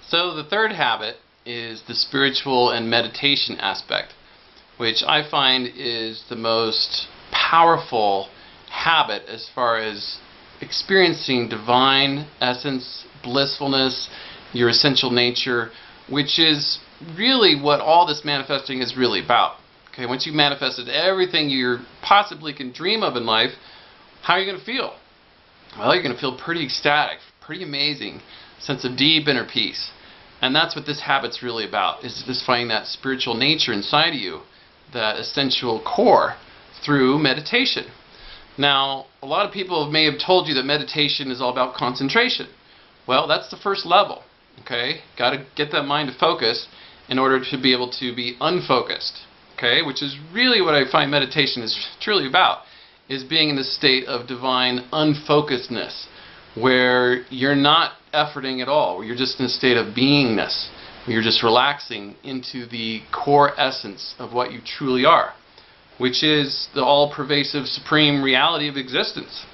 So the third habit is the spiritual and meditation aspect, which I find is the most powerful habit as far as experiencing divine essence, blissfulness, your essential nature, which is really what all this manifesting is really about. Okay, once you've manifested everything you possibly can dream of in life, how are you going to feel? Well, you're going to feel pretty ecstatic, pretty amazing, sense of deep inner peace. And that's what this habit's really about, is just finding that spiritual nature inside of you, that essential core, through meditation. Now, a lot of people may have told you that meditation is all about concentration. Well, that's the first level. Okay, got to get that mind to focus in order to be able to be unfocused. Okay, which is really what I find meditation is truly about, is being in a state of divine unfocusedness, where you're not efforting at all, where you're just in a state of beingness, where you're just relaxing into the core essence of what you truly are, which is the all-pervasive supreme reality of existence.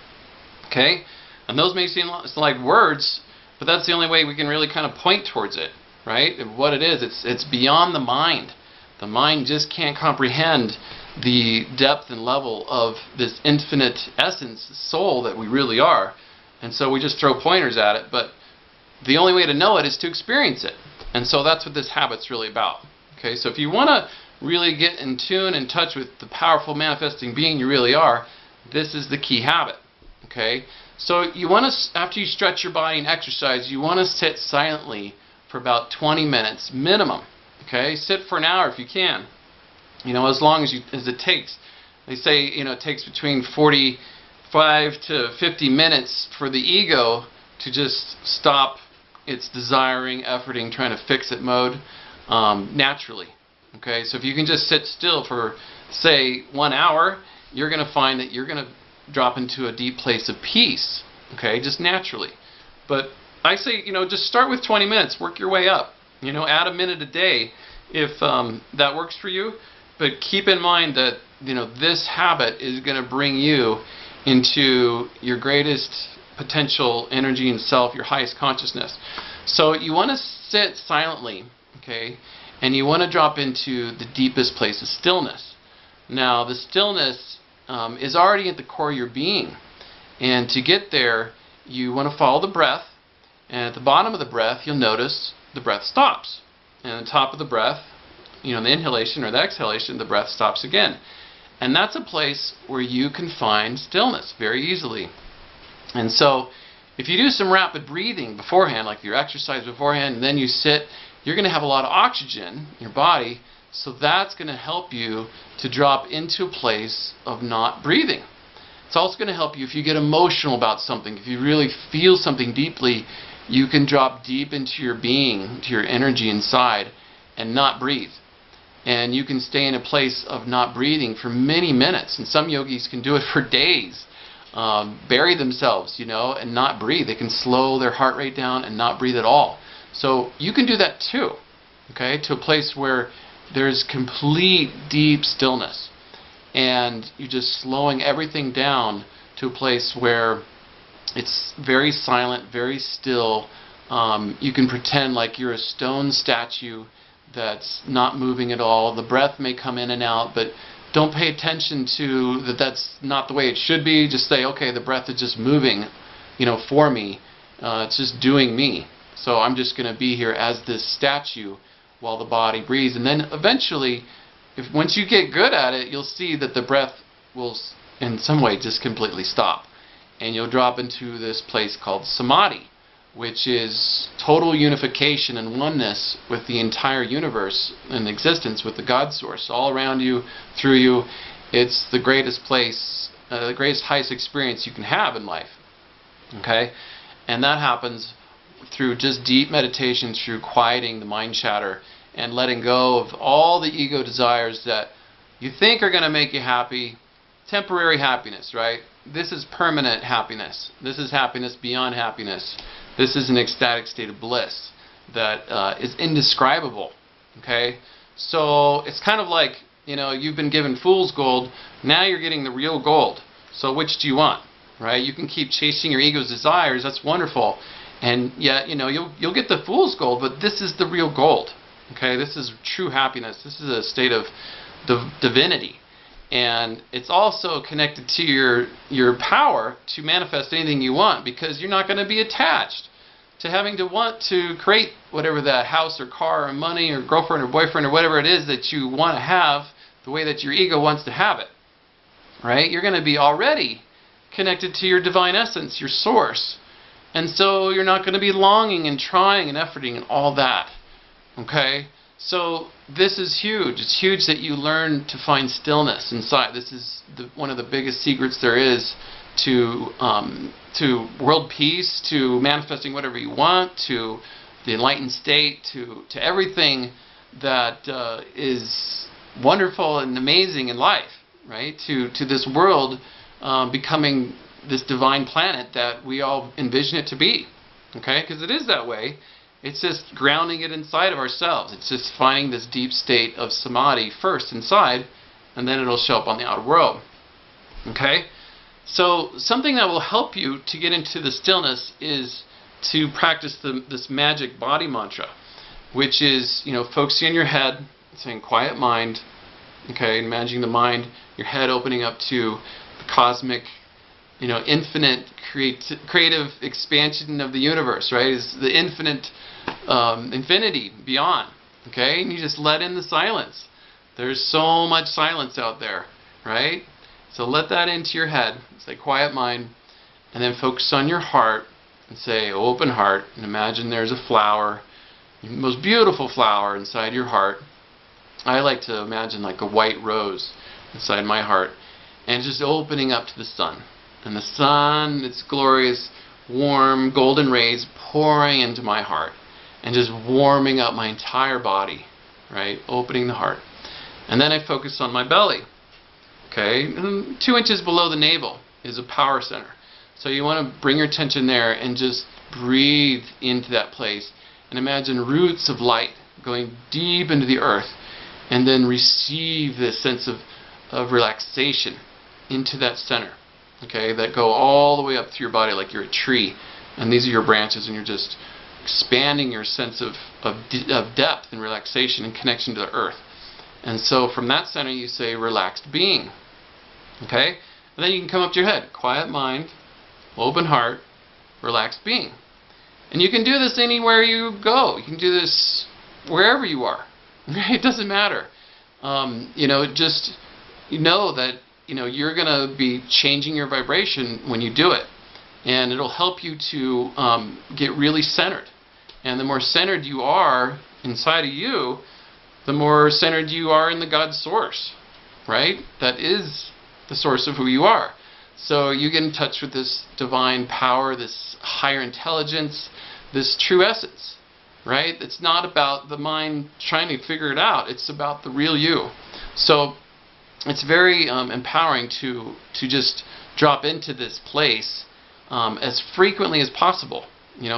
Okay, and those may seem like words, but that's the only way we can really kind of point towards it, right? And what it is, it's beyond the mind. The mind just can't comprehend the depth and level of this infinite essence, soul that we really are. And so we just throw pointers at it, but the only way to know it is to experience it. And so that's what this habit's really about. Okay, so if you want to really get in tune and touch with the powerful manifesting being you really are, this is the key habit. Okay, so you want to, after you stretch your body and exercise, you want to sit silently for about 20 minutes minimum. Okay, sit for an hour if you can. You know, as long as it takes. They say, you know, it takes between 45 to 50 minutes for the ego to just stop its desiring, efforting, trying to fix it mode naturally. Okay, so if you can just sit still for, say, 1 hour, you're going to find that you're going to drop into a deep place of peace. Okay, just naturally. But I say, you know, just start with 20 minutes, work your way up. You know, add a minute a day if that works for you. But keep in mind that, you know, this habit is going to bring you into your greatest potential energy and self, your highest consciousness. So you want to sit silently, okay, and you want to drop into the deepest place of stillness. Now, the stillness is already at the core of your being. And to get there, you want to follow the breath. And at the bottom of the breath, you'll notice the breath stops. And at the top of the breath, you know, the inhalation or the exhalation, the breath stops again. And that's a place where you can find stillness very easily. And so, if you do some rapid breathing beforehand, like your exercise beforehand, and then you sit, you're going to have a lot of oxygen in your body, so that's going to help you to drop into a place of not breathing. It's also going to help you if you get emotional about something, if you really feel something deeply, you can drop deep into your being, to your energy inside, and not breathe. And you can stay in a place of not breathing for many minutes. And some yogis can do it for days. Bury themselves, you know, and not breathe. They can slow their heart rate down and not breathe at all. So you can do that too, okay, to a place where there's complete deep stillness. And you're just slowing everything down to a place where it's very silent, very still. You can pretend like you're a stone statue that's not moving at all. The breath may come in and out, but don't pay attention to that. That's not the way it should be. Just say, okay, the breath is just moving, you know, for me. It's just doing me. So I'm just going to be here as this statue while the body breathes. And then eventually, once you get good at it, you'll see that the breath will, in some way, just completely stop. And you'll drop into this place called samadhi, which is total unification and oneness with the entire universe and existence, with the God source all around you, through you. It's the greatest place, the greatest, highest experience you can have in life. Okay? And that happens through just deep meditation, through quieting the mind chatter and letting go of all the ego desires that you think are going to make you happy. Temporary happiness, right? This is permanent happiness. This is happiness beyond happiness. This is an ecstatic state of bliss that is indescribable. Okay? So it's kind of like, you know, you've been given fool's gold. Now you're getting the real gold. So which do you want? Right? You can keep chasing your ego's desires. That's wonderful. And yet, you'll get the fool's gold, but this is the real gold. Okay, this is true happiness. This is a state of divinity. And it's also connected to your power to manifest anything you want, because you're not going to be attached to having to want to create whatever that house or car or money or girlfriend or boyfriend or whatever it is that you want to have the way that your ego wants to have it. Right? You're going to be already connected to your divine essence, your source. And so you're not going to be longing and trying and efforting and all that. Okay? So this is huge. It's huge that you learn to find stillness inside. This is one of the biggest secrets there is to world peace, to manifesting whatever you want, to the enlightened state, to everything that is wonderful and amazing in life, right? To this world becoming this divine planet that we all envision it to be, okay? Because it is that way. It's just grounding it inside of ourselves. It's just finding this deep state of samadhi first inside, and then it'll show up on the outer world. Okay? So something that will help you to get into the stillness is to practice this magic body mantra, which is, focusing on your head, saying quiet mind, okay, imagining the mind, your head opening up to the cosmic, infinite creative expansion of the universe, right? Is the infinite infinity beyond, okay? And you just let in the silence. There's so much silence out there, right? So let that into your head. Say quiet mind, and then focus on your heart and say open heart, and imagine there's a flower, the most beautiful flower inside your heart. I like to imagine like a white rose inside my heart, and just opening up to the sun. And the sun, its glorious, warm, golden rays pouring into my heart and just warming up my entire body, right? Opening the heart. And then I focus on my belly, okay? 2 inches below the navel is a power center. So you want to bring your attention there and just breathe into that place and imagine roots of light going deep into the earth, and then receive this sense of relaxation into that center. Okay, that go all the way up through your body like you're a tree, and these are your branches, and you're just expanding your sense of depth and relaxation and connection to the earth. And so from that center you say relaxed being. Okay, and then you can come up to your head, quiet mind, open heart, relaxed being. And you can do this anywhere you go. You can do this wherever you are. It doesn't matter. Just know that you're going to be changing your vibration when you do it. And it'll help you to get really centered. And the more centered you are inside of you, the more centered you are in the God source, right? That is the source of who you are. So you get in touch with this divine power, this higher intelligence, this true essence, right? It's not about the mind trying to figure it out. It's about the real you. So it's very empowering to just drop into this place as frequently as possible.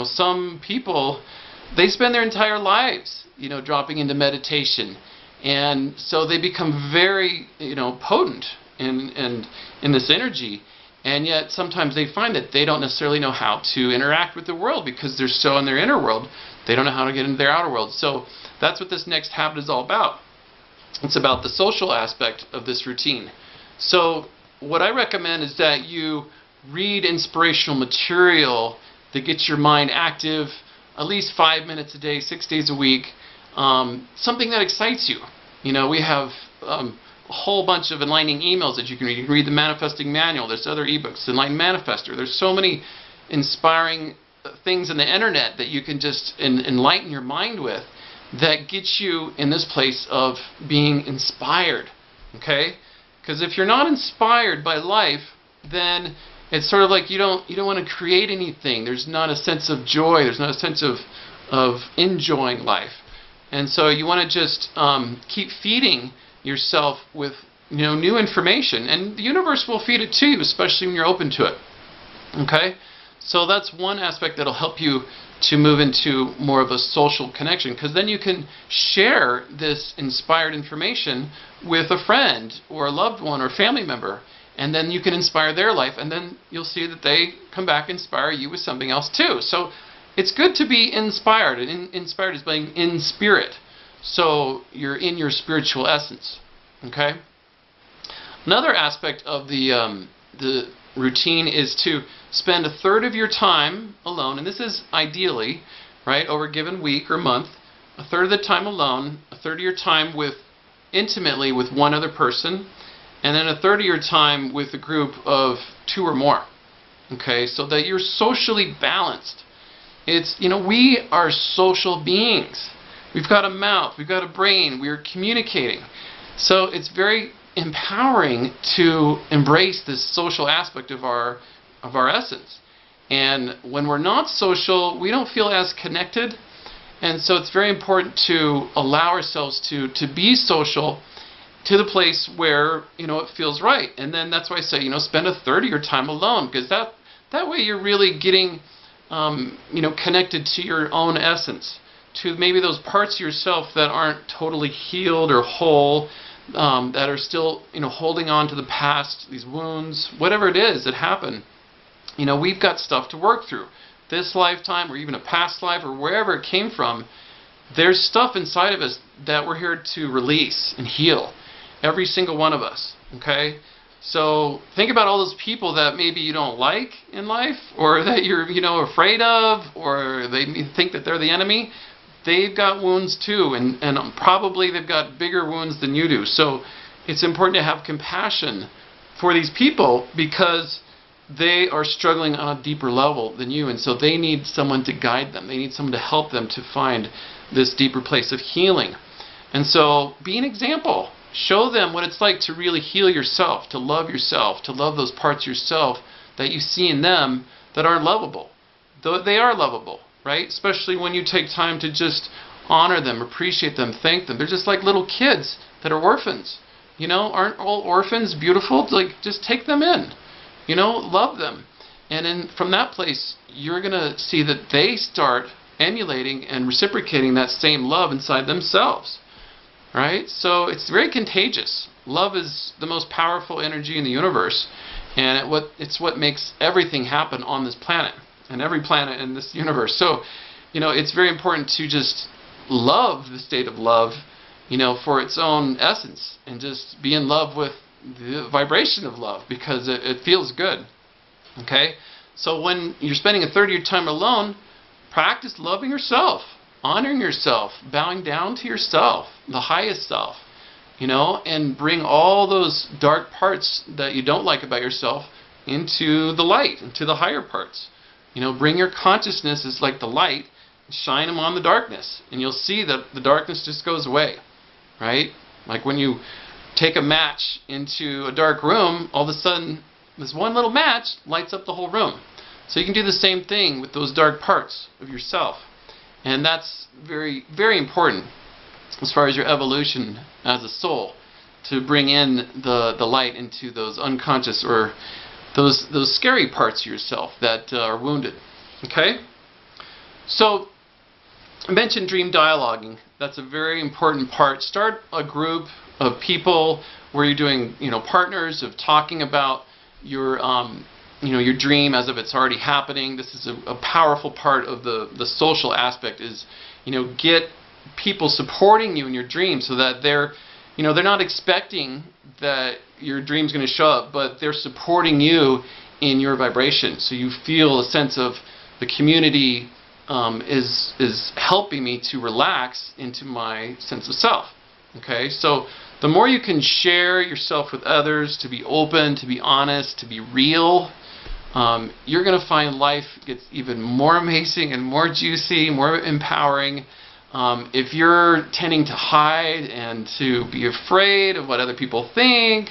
Some people, they spend their entire lives, dropping into meditation, and so they become very, potent in this energy. And yet sometimes they find that they don't necessarily know how to interact with the world because they're so in their inner world, they don't know how to get into their outer world. So that's what this next habit is all about. It's about the social aspect of this routine. So what I recommend is that you read inspirational material that gets your mind active at least 5 minutes a day, 6 days a week. Something that excites you. We have a whole bunch of enlightening emails that you can read. You can read the Manifesting Manual. There's other ebooks, Enlightened Manifestor. There's so many inspiring things on the internet that you can just enlighten your mind with that gets you in this place of being inspired. Okay? Because if you're not inspired by life, then it's sort of like you don't want to create anything. There's not a sense of joy. There's not a sense of enjoying life. And so you want to just keep feeding yourself with new information, and the universe will feed it to you, especially when you're open to it. Okay, so that's one aspect that'll help you to move into more of a social connection, because then you can share this inspired information with a friend or a loved one or family member, and then you can inspire their life, and then you'll see that they come back and inspire you with something else too. So it's good to be inspired. And inspired is being in spirit. So you're in your spiritual essence. Okay? Another aspect of the routine is to spend a third of your time alone, and this is ideally, right, over a given week or month, a third of the time alone, a third of your time intimately with one other person, and then a third of your time with a group of 2 or more. Okay, so that you're socially balanced. It's, we are social beings. We've got a mouth, we've got a brain, we're communicating. So it's very empowering to embrace this social aspect of our essence. And when we're not social, we don't feel as connected. And so it's very important to allow ourselves to be social to the place where, it feels right. And then that's why I say, spend a third of your time alone, because that way you're really getting, connected to your own essence, to maybe those parts of yourself that aren't totally healed or whole, that are still, holding on to the past, these wounds, whatever it is that happened. We've got stuff to work through. This lifetime, or even a past life, or wherever it came from, there's stuff inside of us that we're here to release and heal. Every single one of us. Okay? So think about all those people that maybe you don't like in life, or that you're, afraid of, or they think that they're the enemy. They've got wounds too, and probably they've got bigger wounds than you do. So it's important to have compassion for these people, because they are struggling on a deeper level than you, and so they need someone to guide them. They need someone to help them to find this deeper place of healing. And so be an example. Show them what it's like to really heal yourself, to love those parts of yourself that you see in them that aren't lovable. Though they are lovable, right? Especially when you take time to just honor them, appreciate them, thank them. They're just like little kids that are orphans. Aren't all orphans beautiful? Like, just take them in. Love them. And then from that place, you're going to see that they start emulating and reciprocating that same love inside themselves. Right? So it's very contagious. Love is the most powerful energy in the universe. And it's what makes everything happen on this planet, and every planet in this universe. So, it's very important to just love the state of love, for its own essence, and just be in love with the vibration of love, because it feels good. Okay? So when you're spending a third of your time alone, practice loving yourself, honoring yourself, bowing down to yourself, the highest self, and bring all those dark parts that you don't like about yourself into the light, into the higher parts. Bring your consciousness as like the light, shine them on the darkness, and you'll see that the darkness just goes away. Right? Like when you take a match into a dark room, all of a sudden this one little match lights up the whole room. So you can do the same thing with those dark parts of yourself. And that's very, very important as far as your evolution as a soul, to bring in the light into those unconscious, or those scary parts of yourself that are wounded. Okay? So I mentioned dream dialoguing. That's a very important part. Start a group of people where you're doing, partners of talking about your, your dream as if it's already happening. This is a powerful part of the social aspect, is, get people supporting you in your dream, so that they're not expecting that your dream's going to show up, but they're supporting you in your vibration. So you feel a sense of the community is helping me to relax into my sense of self. Okay, so the more you can share yourself with others, to be open, to be honest, to be real, you're going to find life gets even more amazing and more juicy, more empowering. If you're tending to hide and to be afraid of what other people think,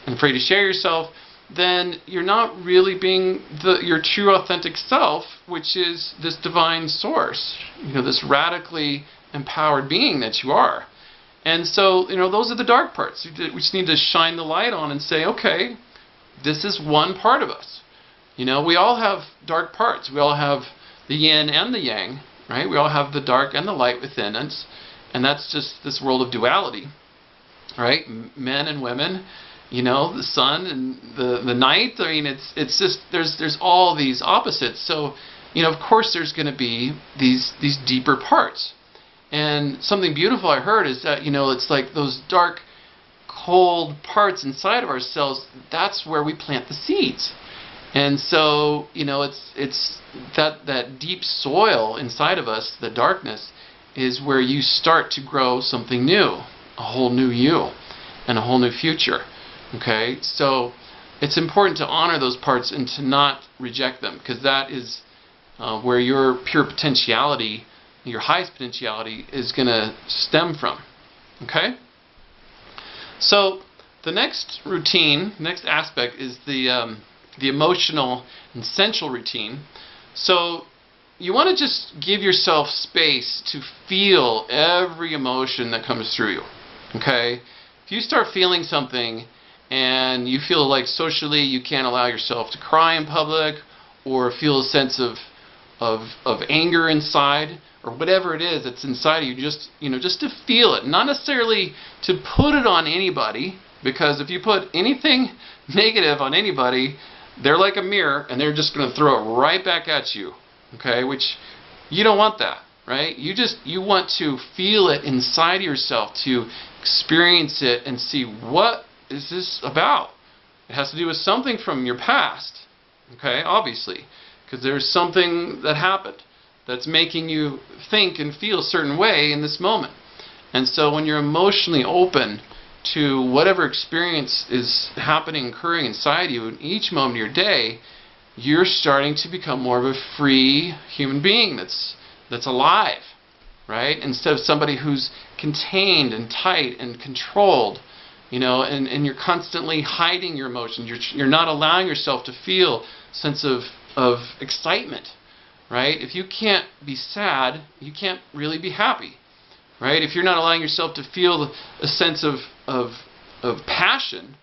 and afraid to share yourself, then you're not really being your true authentic self, which is this divine source, this radically empowered being that you are. And so, those are the dark parts. We just need to shine the light on and say, okay, this is one part of us. We all have dark parts. We all have the yin and the yang, right? We all have the dark and the light within us, and that's just this world of duality, right? Men and women, the sun and the night. I mean, it's just there's all these opposites. So of course there's going to be these deeper parts. And something beautiful I heard is that, it's like those dark, cold parts inside of ourselves, that's where we plant the seeds. And so, it's that deep soil inside of us, the darkness, is where you start to grow something new, a whole new you, and a whole new future. Okay? So it's important to honor those parts and to not reject them, because that is where your pure potentiality, your highest potentiality, is going to stem from. Okay? So the next routine, next aspect, is the emotional and sensual routine. So you want to just give yourself space to feel every emotion that comes through you. Okay? If you start feeling something and you feel like socially you can't allow yourself to cry in public, or feel a sense of anger inside, or whatever it is that's inside of you, just to feel it, not necessarily to put it on anybody, because if you put anything negative on anybody, they're like a mirror and they're just going to throw it right back at you. Okay, which you don't want that, right? You want to feel it inside of yourself, to experience it and see, what is this about? It has to do with something from your past, okay, obviously, because there's something that happened that's making you think and feel a certain way in this moment. And so when you're emotionally open to whatever experience is happening, occurring inside you in each moment of your day, you're starting to become more of a free human being that's alive, right? Instead of somebody who's contained and tight and controlled, and you're constantly hiding your emotions. You're not allowing yourself to feel a sense of excitement, right? If you can't be sad, you can't really be happy, right? If you're not allowing yourself to feel a sense of passion,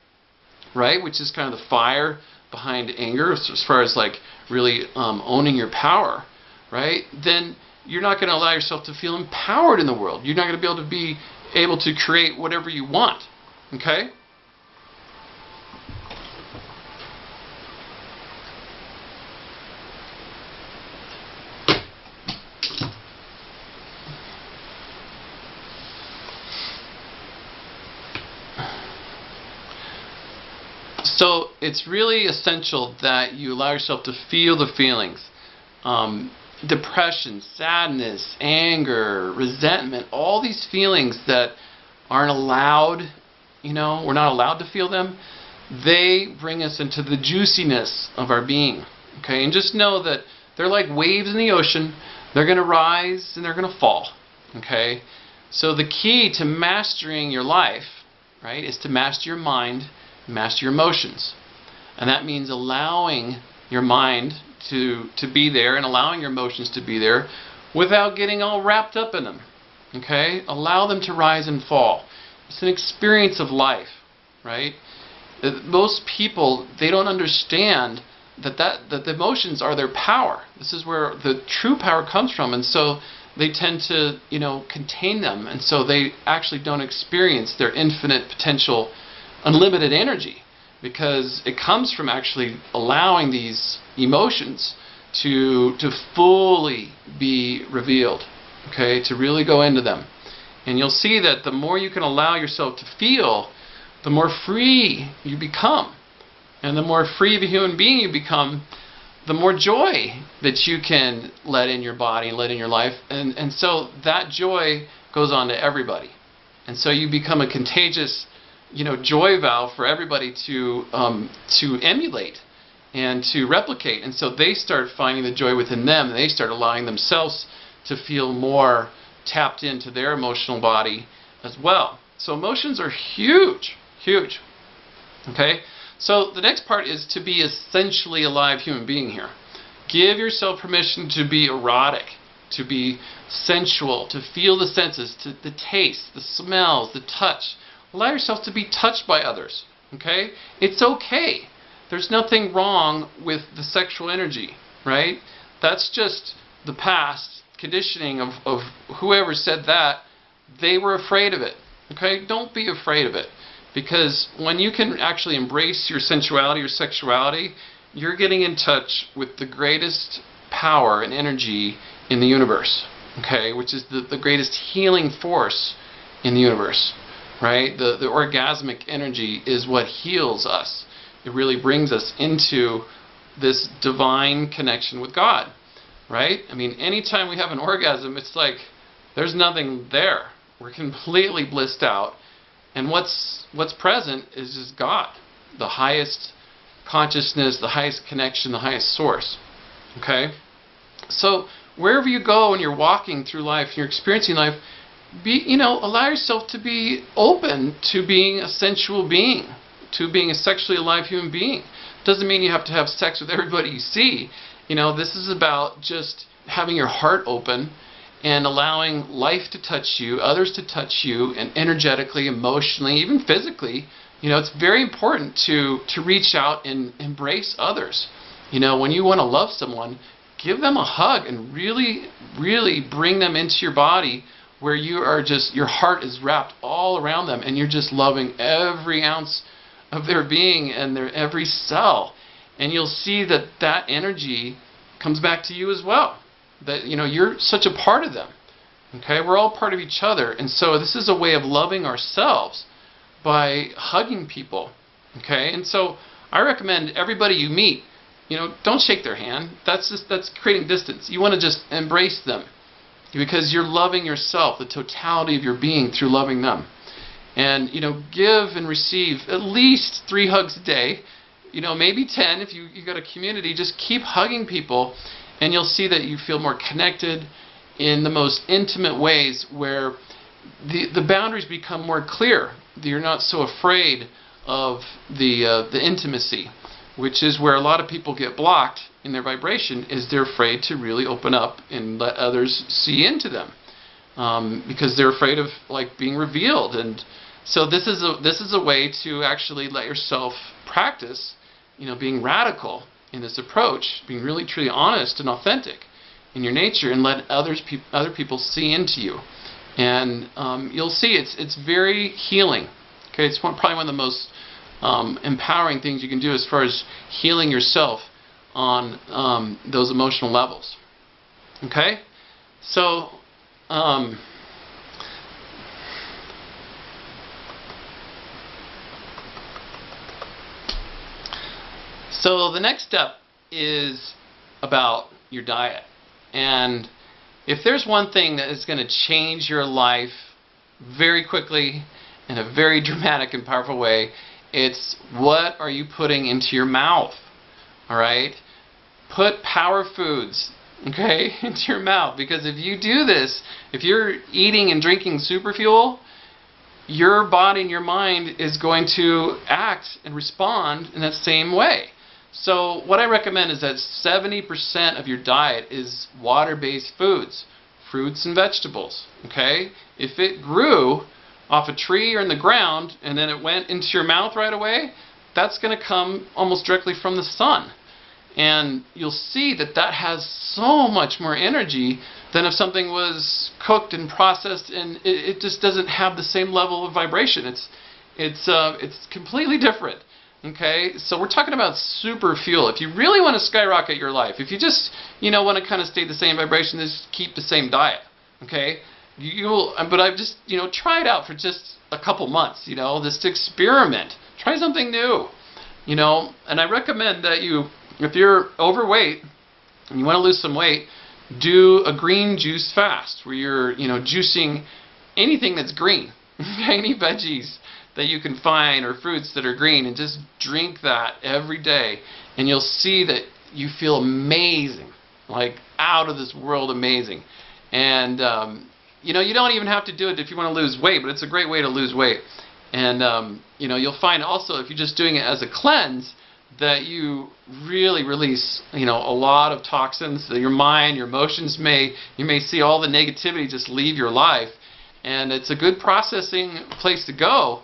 right, which is kind of the fire behind anger, as far as like really owning your power, right, then you're not going to allow yourself to feel empowered in the world. You're not going to be able to create whatever you want. Okay? So it's really essential that you allow yourself to feel the feelings. Depression, sadness, anger, resentment, all these feelings that aren't allowed, we're not allowed to feel them, they bring us into the juiciness of our being. Okay, and just know that they're like waves in the ocean. They're going to rise and they're going to fall. Okay, so the key to mastering your life, right, is to master your mind, master your emotions. And that means allowing your mind to be there and allowing your emotions to be there without getting all wrapped up in them. Okay? Allow them to rise and fall. It's an experience of life, right? Most people, they don't understand that the emotions are their power. This is where the true power comes from, and so they tend to, contain them, and so they actually don't experience their infinite potential, unlimited energy, because it comes from actually allowing these emotions to fully be revealed, okay, to really go into them. And you'll see that the more you can allow yourself to feel, the more free you become. And the more free of a human being you become, the more joy that you can let in your body and let in your life. And so that joy goes on to everybody. And so you become a contagious, joy valve for everybody to emulate and to replicate. And so they start finding the joy within them, and they start allowing themselves to feel more tapped into their emotional body as well. So emotions are huge, huge. Okay? So the next part is to be essentially alive human being here. Give yourself permission to be erotic, to be sensual, to feel the senses, the taste, the smells, the touch. Allow yourself to be touched by others. Okay? It's okay. There's nothing wrong with the sexual energy, right? That's just the past conditioning of whoever said that. They were afraid of it. Okay? Don't be afraid of it. Because when you can actually embrace your sensuality, your sexuality, you're getting in touch with the greatest power and energy in the universe, okay, which is the greatest healing force in the universe, right? The orgasmic energy is what heals us. It really brings us into this divine connection with God, right? I mean, anytime we have an orgasm, it's like there's nothing there. We're completely blissed out, and what's present is just God, the highest consciousness, the highest connection, the highest source. Okay? So wherever you go and you're walking through life, you're experiencing life, allow yourself to be open to being a sensual being, to being a sexually alive human being. Doesn't mean you have to have sex with everybody you see. This is about just having your heart open and allowing life to touch you, others to touch you, and energetically, emotionally, even physically. It's very important to reach out and embrace others. When you want to love someone, give them a hug and really, really bring them into your body where you are just, your heart is wrapped all around them and you're just loving every ounce of their being and their every cell. And you'll see that that energy comes back to you as well. That, you're such a part of them. Okay? We're all part of each other. And so this is a way of loving ourselves by hugging people. Okay? And so I recommend everybody you meet, don't shake their hand. That's creating distance. You want to just embrace them because you're loving yourself, the totality of your being, through loving them. And, give and receive at least 3 hugs a day, maybe 10 if you got a community. Just keep hugging people, and you'll see that you feel more connected in the most intimate ways, where the boundaries become more clear. You're not so afraid of the intimacy, which is where a lot of people get blocked in their vibration, is they're afraid to really open up and let others see into them, because they're afraid of being revealed. And so this is a way to actually let yourself practice, being radical in this approach, being really truly honest and authentic in your nature, and let other people see into you. And you'll see it's very healing. Okay, it's probably one of the most empowering things you can do as far as healing yourself on those emotional levels. Okay, so so the next step is about your diet. And if there's one thing that is going to change your life very quickly in a very dramatic and powerful way, it's what are you putting into your mouth. Alright? Put power foods, okay, into your mouth. Because if you do this, if you're eating and drinking superfuel, your body and your mind is going to act and respond in that same way. So what I recommend is that 70% of your diet is water-based foods, fruits and vegetables. Okay? If it grew off a tree or in the ground and then it went into your mouth right away, that's going to come almost directly from the sun. And you'll see that that has so much more energy than if something was cooked and processed, and it just doesn't have the same level of vibration. It's completely different. Okay, so we're talking about super fuel. If you really want to skyrocket your life, if you just want to kind of stay the same vibration, just keep the same diet. Okay, but I've just try it out for just a couple months. Just experiment. Try something new. And I recommend that if you're overweight and you want to lose some weight, do a green juice fast where you're juicing anything that's green, any veggies that you can find or fruits that are green, and just drink that every day, and you'll see that you feel amazing, like out of this world amazing. And you don't even have to do it if you want to lose weight, but it's a great way to lose weight. And you'll find also, if you're just doing it as a cleanse, that you really release a lot of toxins. Your mind, your emotions, you may see all the negativity just leave your life. And it's a good processing place to go